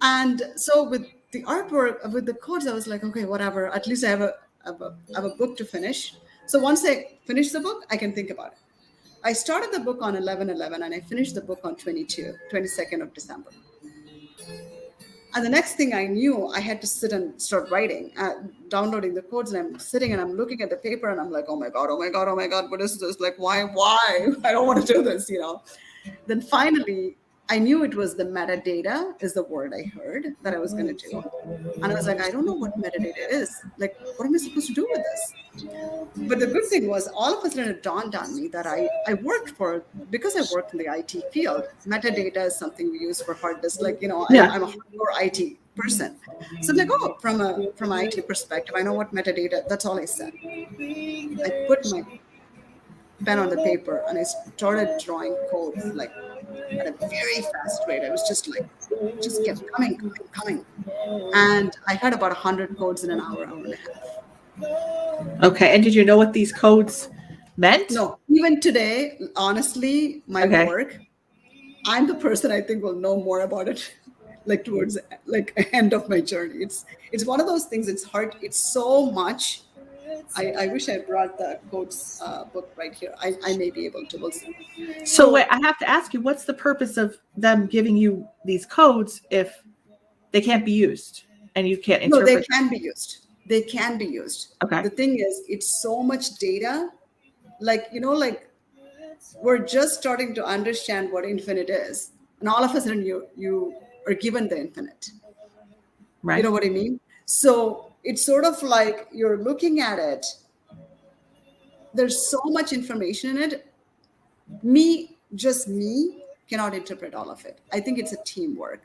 with the artwork, with the codes, I was like, okay, whatever. At least I have a book to finish. So once I finish the book, I can think about it. I started the book on 11/11 and I finished the book on 22nd of December. And the next thing I knew, I had to sit and start writing, downloading the codes. And I'm sitting and I'm looking at the paper and I'm like, oh my God, oh my God, oh my God, what is this? Like, why? I don't want to do this, you know? Then finally, I knew it was the metadata is the word I heard that I was going to do. And I was like, I don't know what metadata is. Like, what am I supposed to do with this? But the good thing was all of a sudden it dawned on me that I worked for, because I worked in the IT field, metadata is something we use for hard disk. Like, you know, Yeah. I'm a hardcore IT person. So I'm like, oh, from an IT perspective, I know what metadata, that's all I said. I put my pen on the paper and I started drawing codes like at a very fast rate. I was just like, just kept coming. And I had about 100 codes in an hour, hour and a half. Okay. And did you know what these codes meant? No, even today, honestly, my Okay. work, I'm the person I think will know more about it, like towards like end of my journey. It's one of those things. It's hard. It's so much. I wish I brought the codes book right here. I may be able to. We'll see. So wait, So I have to ask you, what's the purpose of them giving you these codes if they can't be used and you can't no, they interpret? can be used. They can be used. Okay. The thing is, it's so much data. Like, you know, like we're just starting to understand what infinite is, and all of a sudden you are given the infinite. You know Right. what I mean? So it's sort of like you're looking at it. There's so much information in it. Just me, cannot interpret all of it. I think it's a teamwork.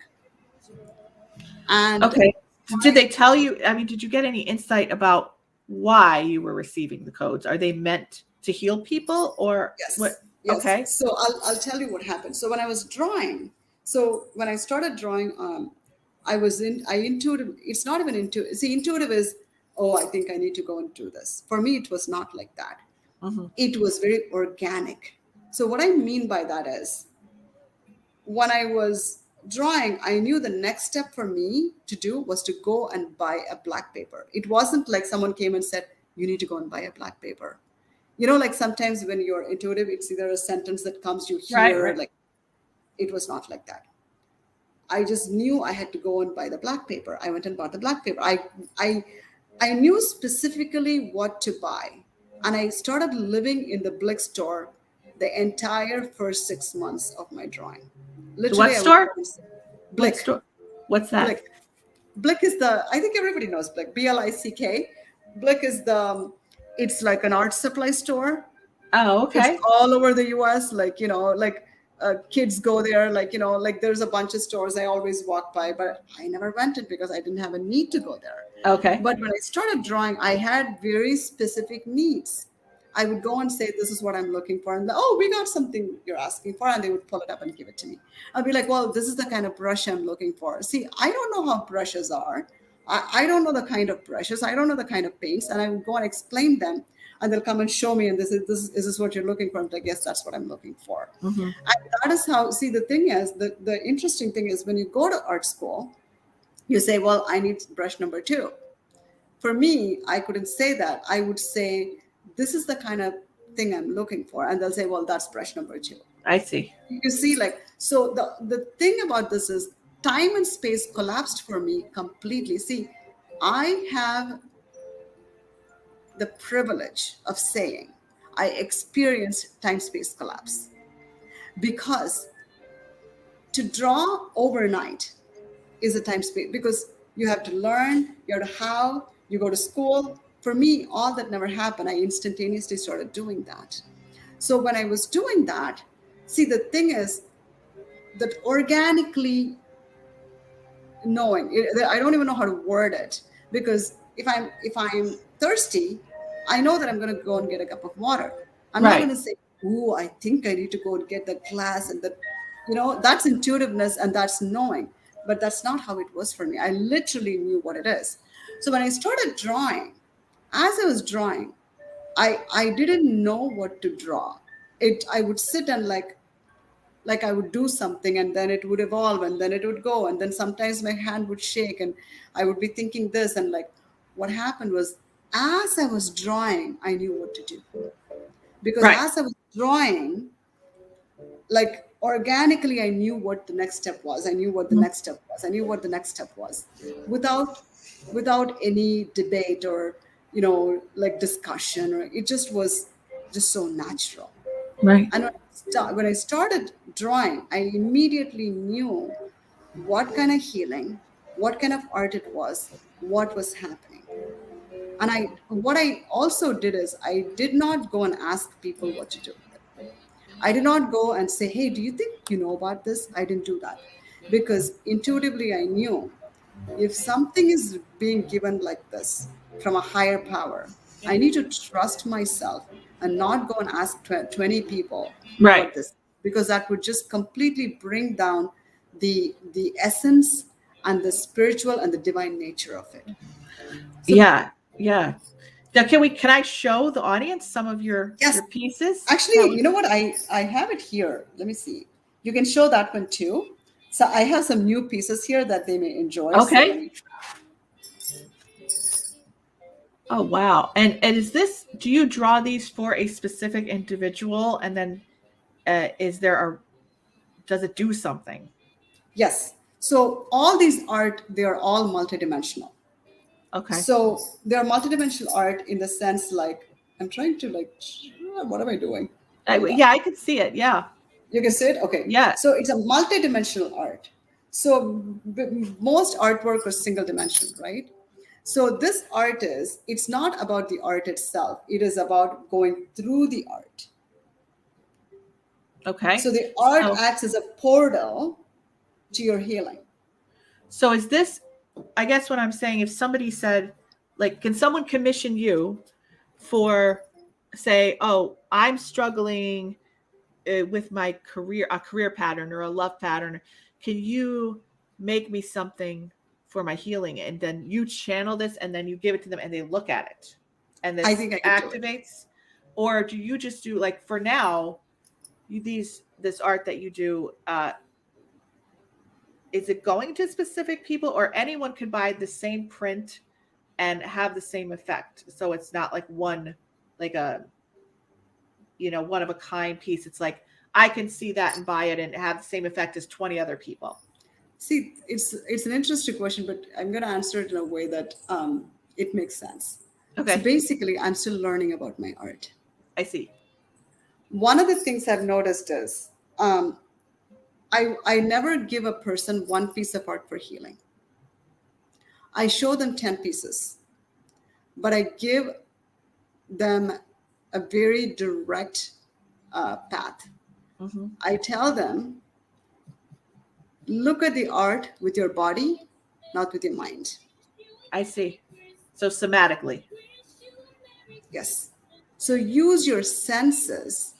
And Okay. Did they tell you? I mean, did you get any insight about why you were receiving the codes? Are they meant to heal people or yes, what? yes. Okay. So I'll tell you what happened. So when I was drawing, so when I started drawing, I intuitive. It's not even intuitive. See, intuitive is, oh, I think I need to go and do this. For me, it was not like that. Hmm. It was very organic. So what I mean by that is, when I was drawing, I knew the next step for me to do was to go and buy a black paper. It wasn't like someone came and said, you need to go and buy a black paper. You know, like sometimes when you're intuitive, it's either a sentence that comes, you Right. hear, Right. like it was not like that. I just knew I had to go and buy the black paper. I went and bought the black paper. I I knew specifically what to buy. And I started living in the Blick store the entire first 6 months of my drawing. The what Literally, I would go store? and What Blick. store? What's that? Blick. Blick is the, I think everybody knows Blick, Blick. Blick is it's like an art supply store. Oh, It's okay. all over the US. Like, you know, like kids go there, like, you know, like there's a bunch of stores I always walk by, but I never went it because I didn't have a need to go there. Okay. But when I started drawing, I had very specific needs. I would go and say, this is what I'm looking for. And oh, we got something you're asking for. And they would pull it up and give it to me. I'd be like, well, this is the kind of brush I'm looking for. See, I don't know how brushes are. I don't know the kind of brushes. I don't know the kind of paints. And I would go and explain them. And they'll come and show me. And this is what you're looking for. I'm like, yes, that's what I'm looking for. Hmm. And that is how, see, the thing is, the interesting thing is when you go to art school, you say, well, I need brush number 2. For me, I couldn't say that. I would say, this is the kind of thing I'm looking for. And they'll say, well, that's brush number 2. I see. You see, like, so the thing about this is time and space collapsed for me completely. See, I have the privilege of saying I experienced time space collapse because to draw overnight is a time space, because you have to learn, you have to how, you go to school. For me, all that never happened. I instantaneously started doing that. So when I was doing that, see, the thing is that organically knowing, I don't even know how to word it, because if I'm thirsty, I know that I'm going to go and get a cup of water. I'm not going Right. to say, "Ooh, I think I need to go and get the glass," and that, that's intuitiveness and that's knowing. But that's not how it was for me. I literally knew what it is. So when I started drawing, as I was drawing, I didn't know what to draw. I would sit and like I would do something and then it would evolve and then it would go. And then sometimes my hand would shake and I would be thinking this. And like what happened was, as I was drawing, I knew what to do. Because Right. as I was drawing, like organically, I knew what the next step was. I knew what the Mhm. next step was. I knew what the next step was without any debate or, like discussion, or it just was just so natural. Right. And when I started drawing, I immediately knew what kind of healing, what kind of art it was, what was happening. And what I also did is I did not go and ask people what to do with it. I did not go and say, hey, do you think you know about this? I didn't do that because intuitively I knew if something is being given like this from a higher power, I need to trust myself and not go and ask 20 people Right. what this, because that would just completely bring down the essence and the spiritual and the divine nature of it. So Yeah. Yeah. Now, can I show the audience some of yes, your pieces? That actually, would, you know what? I have it here. Let me see. You can show that one too. So I have some new pieces here that they may enjoy. So let okay. me. Oh wow. And is this, do you draw these for a specific individual, and then is there a, does it do something? Yes. So all these art, they are all multidimensional. Okay. So they're multidimensional art in the sense like I'm trying to like, what am I doing? Hold on. Yeah, I could see it. Yeah. You can see it? Okay. Yeah. So it's a multidimensional art. So most artwork is single dimensional, right? So this art it's not about the art itself. It is about going through the art. Okay. So the art So acts as a portal to your healing. so is this, I guess what I'm saying, if somebody said, like, can someone commission you for, say, oh, I'm struggling with my career, a career pattern or a love pattern, can you make me something for my healing? And then you channel this and then you give it to them and they look at it and I this think I could do it. activates? Or do you just do, like, for now, this art that you do, is it going to specific people, or anyone can buy the same print and have the same effect? So it's not like one, like a, one of a kind piece. It's like I can see that and buy it and have the same effect as 20 other people. See, it's an interesting question, but I'm going to answer it in a way that it makes sense. So Okay, basically, I'm still learning about my art. I see. One of the things I've noticed is I never give a person one piece of art for healing. I show them 10 pieces, but I give them a very direct path. Hmm. I tell them, look at the art with your body, not with your mind. I see. So somatically. Yes. So use your senses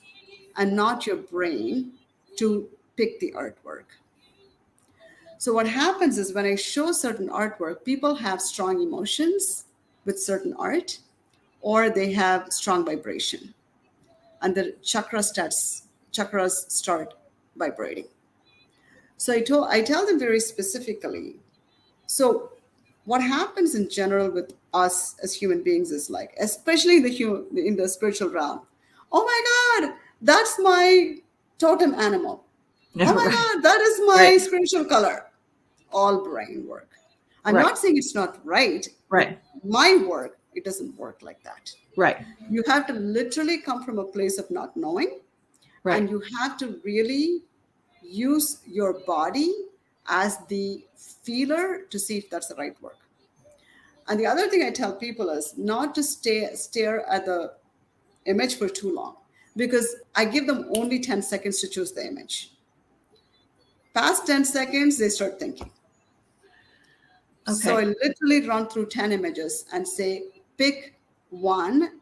and not your brain to pick the artwork. So what happens is when I show certain artwork, people have strong emotions with certain art, or they have strong vibration, and the chakras start vibrating. So I tell them very specifically. So what happens in general with us as human beings is like, especially in the spiritual realm, oh my God, that's my totem animal. Oh my Right. God, that is my Right. spiritual color. All brain work. I'm Right. not saying it's not right, but Right. my work, it doesn't work like that. Right. You have to literally come from a place of not knowing, Right. and you have to really use your body as the feeler to see if that's the right work. And the other thing I tell people is not to stare at the image for too long, because I give them only 10 seconds to choose the image. Past 10 seconds, they start thinking. So Okay. I literally run through 10 images and say, pick one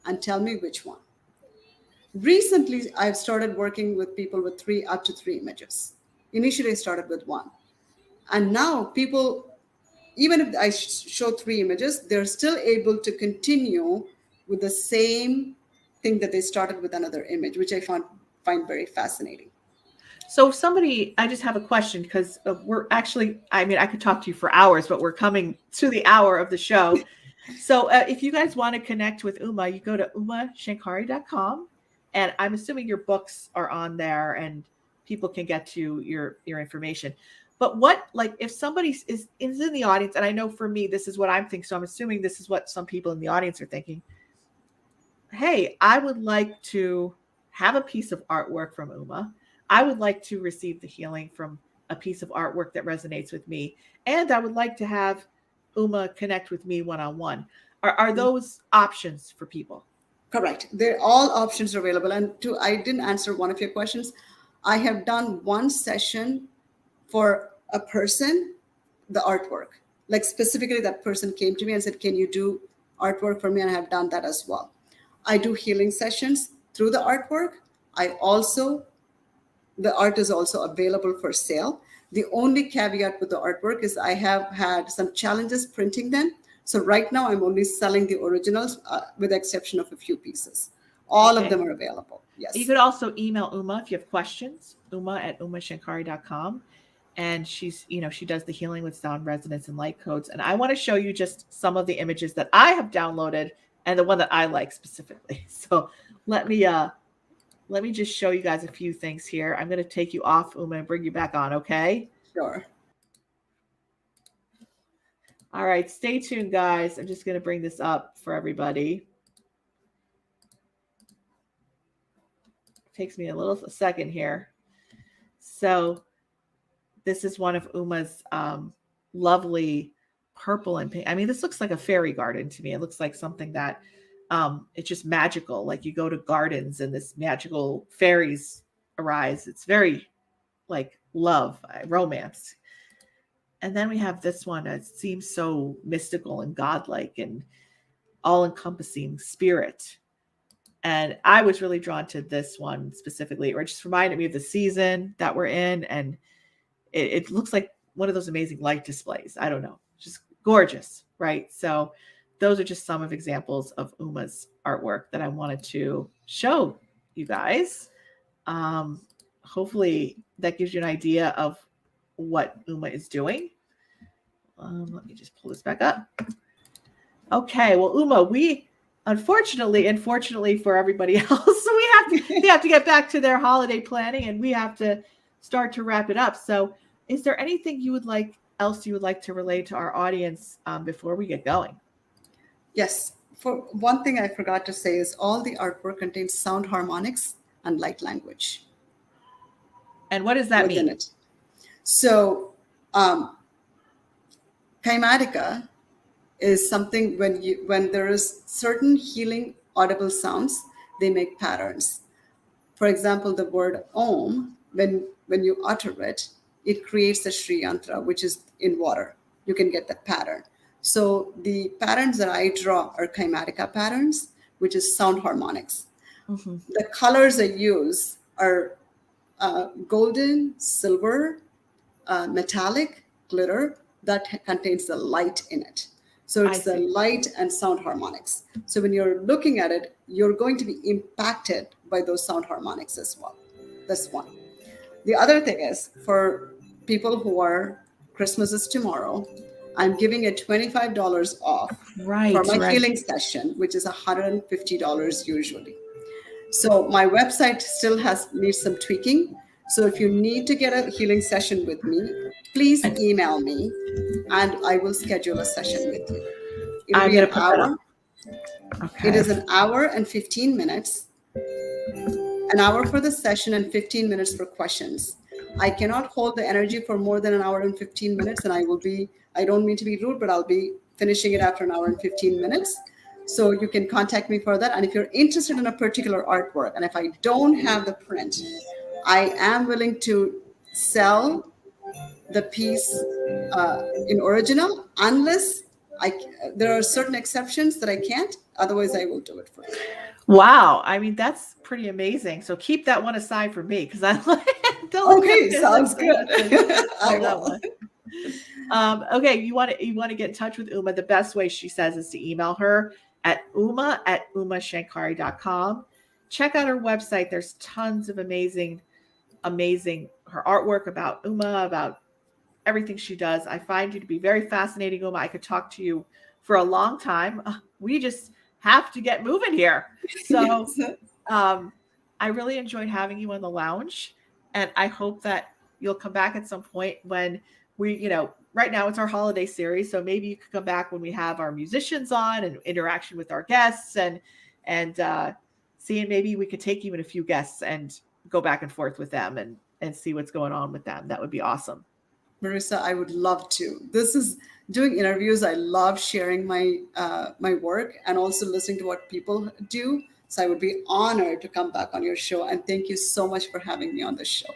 and tell me which one. Recently, I've started working with people with up to three images. Initially, I started with one. And now people, even if I show three images, they're still able to continue with the same think that they started with another image, which I find very fascinating. So I just have a question because we're actually, I mean, I could talk to you for hours, but we're coming to the hour of the show. So if you guys want to connect with Uma, you go to umashankari.com. And I'm assuming your books are on there and people can get to your information. But what, like, if somebody is in the audience, and I know for me, this is what I'm thinking. So I'm assuming this is what some people in the audience are thinking. Hey, I would like to have a piece of artwork from Uma. I would like to receive the healing from a piece of artwork that resonates with me. And I would like to have Uma connect with me one-on-one. Are those options for people? Correct. They're all options available. And I didn't answer one of your questions. I have done one session for a person, the artwork. Like specifically that person came to me and said, can you do artwork for me? And I have done that as well. I do healing sessions through the artwork. The art is also available for sale. The only caveat with the artwork is I have had some challenges printing them. So right now I'm only selling the originals with the exception of a few pieces. All of them are available. Yes. You could also email Uma if you have questions, uma@umashankari.com. And she's, she does the healing with sound resonance and light codes. And I want to show you just some of the images that I have downloaded and the one that I like specifically. So let me just show you guys a few things here. I'm going to take you off, Uma, and bring you back on, okay? Sure. All right, stay tuned, guys. I'm just going to bring this up for everybody. It takes me a second here. So this is one of Uma's lovely purple and pink. I mean, this looks like a fairy garden to me. It looks like something that it's just magical. Like you go to gardens and this magical fairies arise. It's very like love, romance. And then we have this one that seems so mystical and godlike and all-encompassing spirit. And I was really drawn to this one specifically. It just reminded me of the season that we're in. And it looks like one of those amazing light displays. I don't know. Just gorgeous, right? So those are just some of examples of Uma's artwork that I wanted to show you guys. Hopefully that gives you an idea of what Uma is doing. Let me just pull this back up. Okay, well, Uma, we unfortunately for everybody else, they have to get back to their holiday planning, and we have to start to wrap it up. So, is there anything you would like to relay to our audience before we get going? Yes. For one thing I forgot to say is all the artwork contains sound harmonics and light language. And what does that mean? It. So, Kymatica is something when there is certain healing audible sounds, they make patterns. For example, the word Om, when you utter it, it creates a Shri Yantra, which is in water. You can get that pattern. So the patterns that I draw are Kymatica patterns, which is sound harmonics. Mm-hmm. The colors I use are golden, silver, metallic, glitter that contains the light in it. So it's the light and sound harmonics. So when you're looking at it, you're going to be impacted by those sound harmonics as well. That's one. The other thing is for people who are Christmas is tomorrow, I'm giving a $25 off for my healing session, which is $150 usually. So my website still needs some tweaking. So if you need to get a healing session with me, please email me and I will schedule a session with you. It'll be an hour. Okay. It is an hour and 15 minutes. An hour for the session and 15 minutes for questions. I cannot hold the energy for more than an hour and 15 minutes, and I don't mean to be rude, but I'll be finishing it after an hour and 15 minutes. So you can contact me for that. And if you're interested in a particular artwork, and if I don't have the print, I am willing to sell the piece in original, unless there are certain exceptions that I can't. Otherwise, I will do it for you. Wow. I mean, that's pretty amazing. So keep that one aside for me because I like okay, sounds good. I will. Okay, you want to get in touch with Uma. The best way, she says, is to email her at uma@umashankari.com. check out her website. There's tons of amazing her artwork about Uma, about everything she does. I find you to be very fascinating, Uma. I could talk to you for a long time. We just have to get moving here. So Yes. I really enjoyed having you on the lounge, and I hope that you'll come back at some point when right now it's our holiday series, so maybe you could come back when we have our musicians on and interaction with our guests, and seeing maybe we could take even a few guests and go back and forth with them and see what's going on with them. That would be awesome. Marisa, I would love to. This is doing interviews. I love sharing my work and also listening to what people do. So I would be honored to come back on your show. And thank you so much for having me on the show.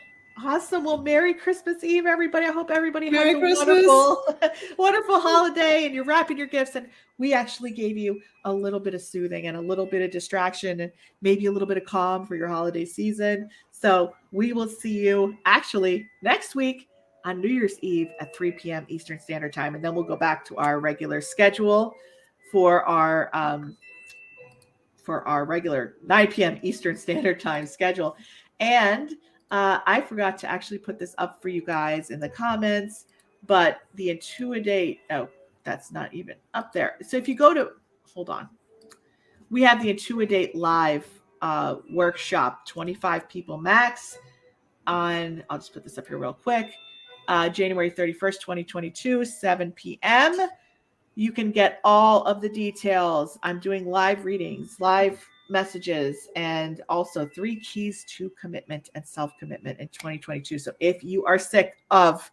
Awesome. Well, Merry Christmas Eve, everybody. I hope everybody has Merry a Christmas. wonderful holiday, and you're wrapping your gifts. And we actually gave you a little bit of soothing and a little bit of distraction and maybe a little bit of calm for your holiday season. So we will see you actually next week on New Year's Eve at 3 p.m. Eastern Standard Time. And then we'll go back to our regular schedule for our regular 9 p.m. Eastern Standard Time schedule. And I forgot to actually put this up for you guys in the comments, but the Intuidate, that's not even up there. So if you go to, hold on, we have the Intuidate live workshop, 25 people max on, I'll just put this up here real quick, January 31st, 2022, 7 p.m. You can get all of the details. I'm doing live readings, live messages, and also 3 keys to commitment and self-commitment in 2022. So if you are sick of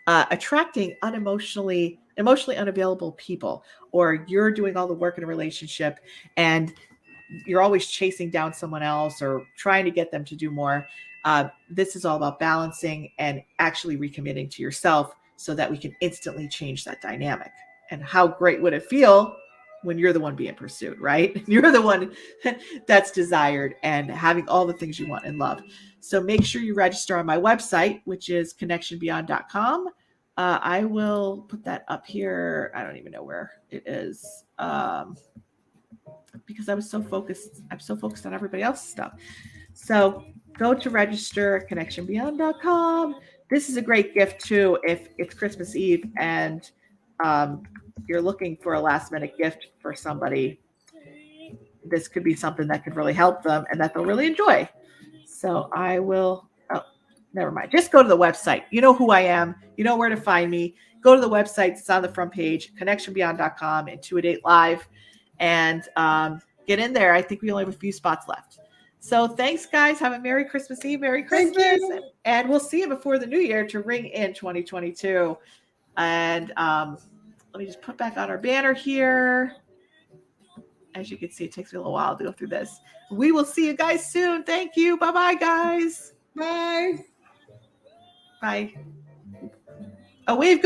attracting emotionally unavailable people, or you're doing all the work in a relationship and you're always chasing down someone else or trying to get them to do more, this is all about balancing and actually recommitting to yourself so that we can instantly change that dynamic. And how great would it feel when you're the one being pursued, right? You're the one that's desired and having all the things you want in love. So make sure you register on my website, which is connectionbeyond.com. I will put that up here. I don't even know where it is because I'm so focused on everybody else's stuff. So go to register at connectionbeyond.com. This is a great gift too if it's Christmas Eve and you're looking for a last minute gift for somebody. This could be something that could really help them and that they'll really enjoy. So I will, never mind. Just go to the website. You know who I am. You know where to find me. Go to the website. It's on the front page, connectionbeyond.com, Intuidate Live, and get in there. I think we only have a few spots left. So thanks, guys. Have a Merry Christmas Eve. Merry Christmas. And we'll see you before the new year to ring in 2022. And let me just put back on our banner here. As you can see, it takes me a little while to go through this. We will see you guys soon. Thank you. Bye-bye, guys. Bye. Bye. A wave.